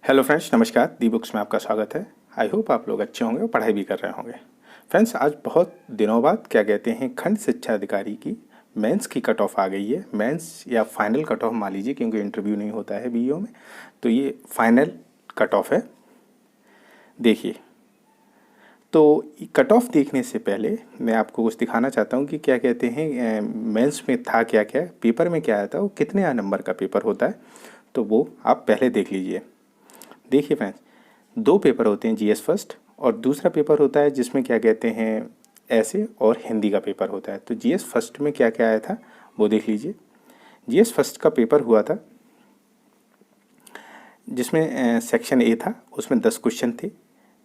Hello friends, नमस्कार। दी books में आपका स्वागत है। आई होप आप लोग अच्छे होंगे और पढ़ाई भी कर रहे होंगे। फ्रेंड्स, आज बहुत दिनों बाद क्या कहते हैं, खंड शिक्षा अधिकारी की मेंस की कट ऑफ आ गई है। मेंस या फाइनल कट ऑफ मान लीजिए, क्योंकि इंटरव्यू नहीं होता है बीईओ में, तो ये फाइनल कट ऑफ है। देखिए, तो कट ऑफ देखने से पहले मैं आपको कुछ दिखाना चाहता हूँ कि क्या कहते हैं मेंस में था क्या क्या, पेपर में क्या आया था, वो कितने नंबर का पेपर होता है, तो वो आप पहले देख लीजिए। देखिए फ्रेंड्स, दो पेपर होते हैं, जीएस फर्स्ट और दूसरा पेपर होता है जिसमें क्या कहते हैं ऐसे और हिंदी का पेपर होता है। तो जीएस फर्स्ट में क्या क्या आया था वो देख लीजिए। जीएस फर्स्ट का पेपर हुआ था जिसमें सेक्शन ए था, उसमें 10 क्वेश्चन थे,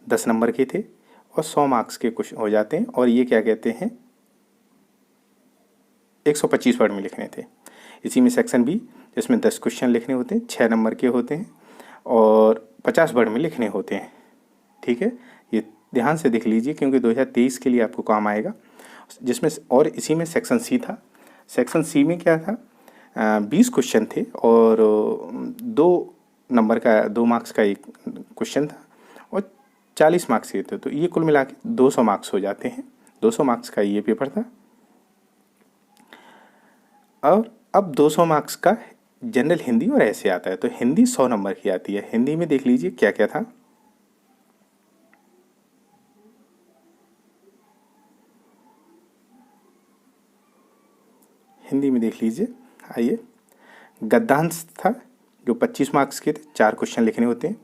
10 नंबर के थे और 100 मार्क्स के क्वेश्चन हो जाते हैं। और ये क्या कहते हैं 125 वर्ड में लिखने थे। इसी में सेक्शन बी जिसमें 10 क्वेश्चन लिखने होते हैं, 6 नंबर के होते हैं और 50 वर्ड में लिखने होते हैं। ठीक है, ये ध्यान से देख लीजिए क्योंकि 2023 के लिए आपको काम आएगा। जिसमें और इसी में सेक्शन सी था। सेक्शन सी में क्या था, 20 क्वेश्चन थे और 2 मार्क्स का एक क्वेश्चन था और 40 मार्क्स के थे। तो ये कुल मिला के 200 मार्क्स हो जाते हैं। 200 मार्क्स का ये पेपर था। और अब 200 मार्क्स का जनरल हिंदी और ऐसे आता है। तो हिंदी 100 नंबर की आती है। हिंदी में देख लीजिए क्या क्या था। हिंदी में देख लीजिए, आइए। गद्यांश था जो 25 मार्क्स के थे, 4 क्वेश्चन लिखने होते हैं।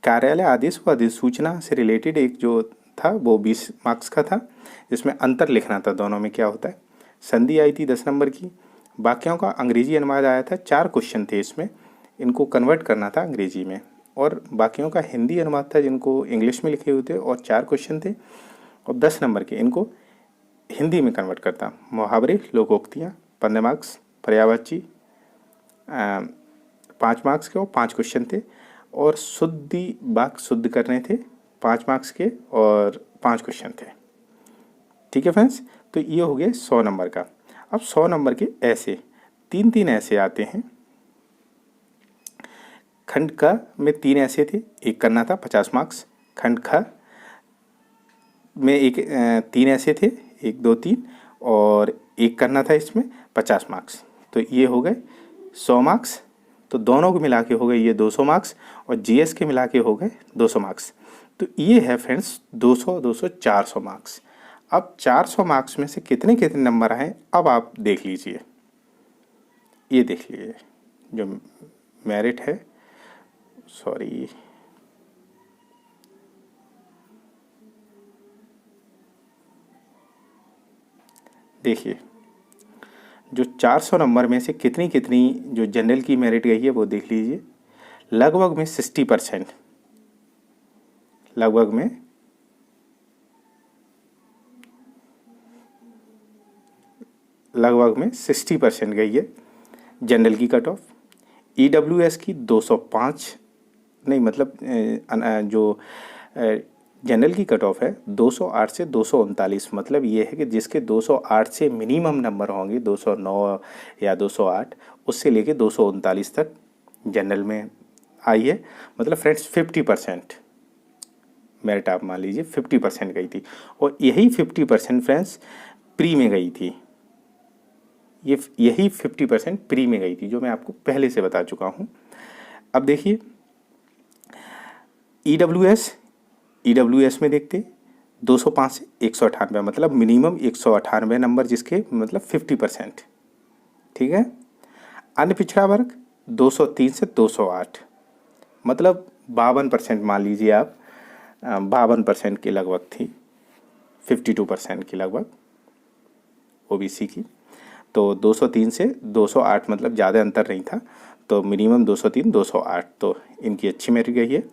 कार्यालय आदेश व अधिसूचना से रिलेटेड एक जो था वो 20 मार्क्स का था, जिसमें अंतर लिखना था दोनों में क्या होता है। संधि आई थी 10 नंबर की। वाक्यों का अंग्रेजी अनुवाद आया था, 4 क्वेश्चन थे इसमें, इनको कन्वर्ट करना था अंग्रेजी में। और वाक्यों का हिंदी अनुवाद था जिनको इंग्लिश में लिखे हुए थे और 4 क्वेश्चन थे और 10 नंबर के इनको हिंदी में कन्वर्ट करता। मुहावरे, लोकोक्तियाँ 15 मार्क्स, पर्यायवाची 5 मार्क्स के और 5 क्वेश्चन थे। और शुद्धि वाक्य शुद्ध करने थे 5 मार्क्स के और 5 क्वेश्चन थे। ठीक है फ्रेंड्स, तो ये हो गया 100 नंबर का। अब 100 नंबर के ऐसे 3 ऐसे आते हैं। खंड का में 3 ऐसे थे, एक करना था 50 मार्क्स। खंड ख में एक 3 ऐसे थे, 1 2 3, और एक करना था इसमें 50 मार्क्स। तो ये हो गए 100 मार्क्स। तो दोनों को मिला के हो गए ये 200 मार्क्स और जीएस के मिला के हो गए 200 मार्क्स। तो ये है फ्रेंड्स 200 200 400 मार्क्स। अब 400 मार्क्स में से कितने कितने नंबर आए अब आप देख लीजिए। ये देख लीजिए जो मेरिट है, सॉरी, देखिए जो 400 नंबर में से कितनी कितनी जो जनरल की मेरिट गई है वो देख लीजिए। लगभग में 60%, लगभग में 60% गई है जनरल की कट ऑफ। ईडब्ल्यूएस की 205, नहीं मतलब जो जनरल की कट ऑफ है 208 से 239। मतलब ये है कि जिसके 208 से मिनिमम नंबर होंगे, 209 या 208, उससे लेके 239 तक जनरल में आई है। मतलब फ्रेंड्स 50% मेरिट आप मान लीजिए 50% गई थी। और यही 50% फ्रेंड्स प्री में गई थी। यही 50% प्री में गई थी जो मैं आपको पहले से बता चुका हूँ। अब देखिए ईडब्ल्यूएस में देखते 205 से 198, मतलब मिनिमम 198 नंबर, जिसके मतलब 50%। ठीक है। अन्य पिछड़ा वर्ग 203 से 208, मतलब 52% मान लीजिए आप, 52% के लगभग थी, 52% के लगभग ओबीसी की। तो 203 से 208 मतलब ज़्यादा अंतर नहीं था। तो मिनिमम 203 208, तो इनकी अच्छी मेरिट गई है।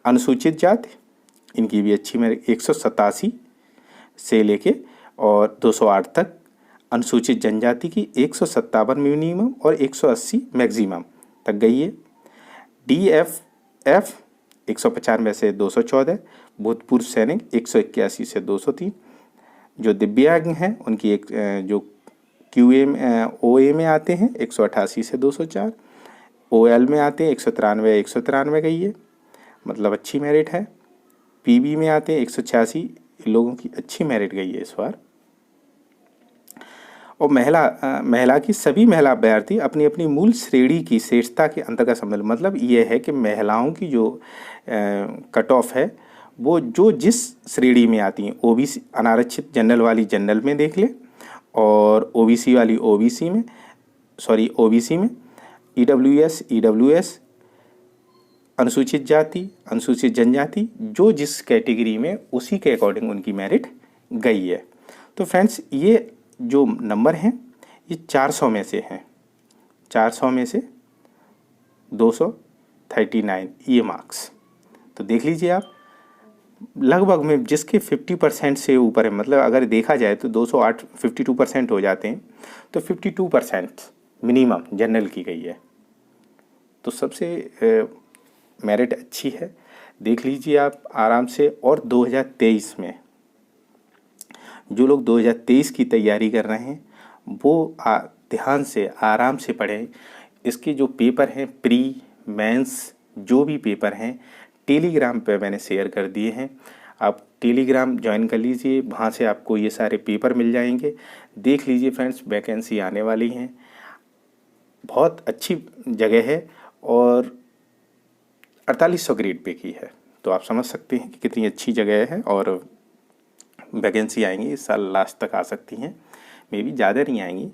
अनुसूचित जाति, इनकी भी अच्छी मेरिट 187 से लेके और 208 तक। अनुसूचित जनजाति की 157 मिनिमम और 180 मैक्सिमम तक गई है। DFF 195 से 214, भूतपूर्व सैनिक 181 से 203। जो दिव्यांग हैं उनकी एक जो QA में OA में आते हैं 188 से 204, OL में आते हैं 193 गई है। मतलब अच्छी मेरिट है। पीबी में आते हैं 186 लोगों की अच्छी मेरिट गई है इस बार। और महिला की सभी महिला अभ्यर्थी अपनी अपनी मूल श्रेणी की श्रेष्ठता के अंतर्गत सम्मिलित, मतलब ये है कि महिलाओं की जो कट ऑफ है वो जो जिस श्रेणी में आती हैं, ओबीसी अनारक्षित जनरल वाली जनरल में देख ले, और ओबीसी वाली ओबीसी में, ईडब्ल्यूएस अनुसूचित जाति, अनुसूचित जनजाति, जो जिस कैटेगरी में उसी के अकॉर्डिंग उनकी मेरिट गई है। तो फ्रेंड्स ये जो नंबर हैं ये 400 में से हैं, 400 में से 239 ये मार्क्स। तो देख लीजिए आप, लगभग में जिसके 50% से ऊपर है, मतलब अगर देखा जाए तो 208 52% हो जाते हैं, तो 52% मिनिमम जनरल की गई है। तो सबसे मेरिट अच्छी है, देख लीजिए आप आराम से। और 2023 में जो लोग 2023 की तैयारी कर रहे हैं वो ध्यान से आराम से पढ़ें। इसके जो पेपर हैं प्री मेंस जो भी पेपर हैं टेलीग्राम पे मैंने शेयर कर दिए हैं, आप टेलीग्राम ज्वाइन कर लीजिए, वहाँ से आपको ये सारे पेपर मिल जाएंगे। देख लीजिए फ्रेंड्स, वैकेंसी आने वाली हैं, बहुत अच्छी जगह है और 4800 ग्रेड पे की है। तो आप समझ सकते हैं कि कितनी अच्छी जगह है और वैकेंसी आएंगी इस साल लास्ट तक आ सकती हैं, मे बी ज़्यादा नहीं आएंगी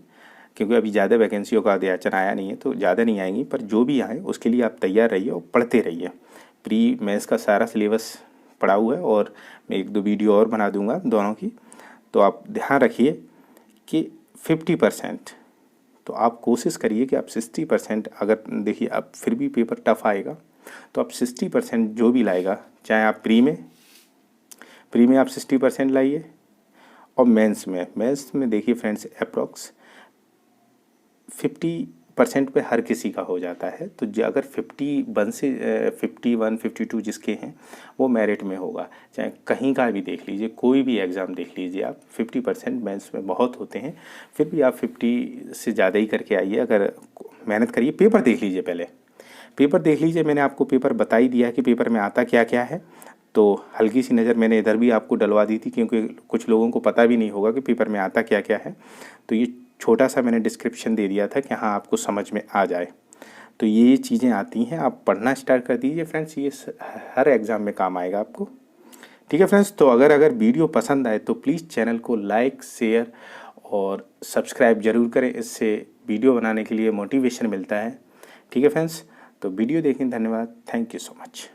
क्योंकि अभी ज़्यादा वैकेंसियों का अध्याचन आया नहीं है, तो ज़्यादा नहीं आएंगी, पर जो भी आए उसके लिए आप तैयार रहिए और पढ़ते रहिए। प्री मेंस का सारा सिलेबस पढ़ा हुआ है और मैं 1-2 वीडियो और बना दूंगा दोनों की। तो आप ध्यान रखिए कि 50%, तो आप कोशिश करिए कि आप 60%, अगर देखिए अब फिर भी पेपर टफ आएगा तो आप 60% जो भी लाएगा, चाहे आप प्री में आप 60% लाइए, और मेंस में देखिए फ्रेंड्स अप्रॉक्स 50% पे हर किसी का हो जाता है। तो अगर 51 से 52 जिसके हैं वो मेरिट में होगा, चाहे कहीं का भी देख लीजिए, कोई भी एग्ज़ाम देख लीजिए आप, 50% मेंस में बहुत होते हैं। फिर भी आप 50 से ज़्यादा ही करके आइए, अगर मेहनत करिए। पेपर देख लीजिए, पहले पेपर देख लीजिए, मैंने आपको पेपर बता ही दिया कि पेपर में आता क्या क्या है। तो हल्की सी नज़र मैंने इधर भी आपको डलवा दी थी क्योंकि कुछ लोगों को पता भी नहीं होगा कि पेपर में आता क्या क्या है। तो ये छोटा सा मैंने डिस्क्रिप्शन दे दिया था कि हाँ आपको समझ में आ जाए। तो ये चीज़ें आती हैं, आप पढ़ना स्टार्ट कर दीजिए फ्रेंड्स, ये हर एग्ज़ाम में काम आएगा आपको। ठीक है फ्रेंड्स, तो अगर वीडियो पसंद आए तो प्लीज़ चैनल को लाइक, शेयर और सब्सक्राइब ज़रूर करें, इससे वीडियो बनाने के लिए मोटिवेशन मिलता है। ठीक है फ्रेंड्स, तो वीडियो देखने धन्यवाद, थैंक यू सो मच।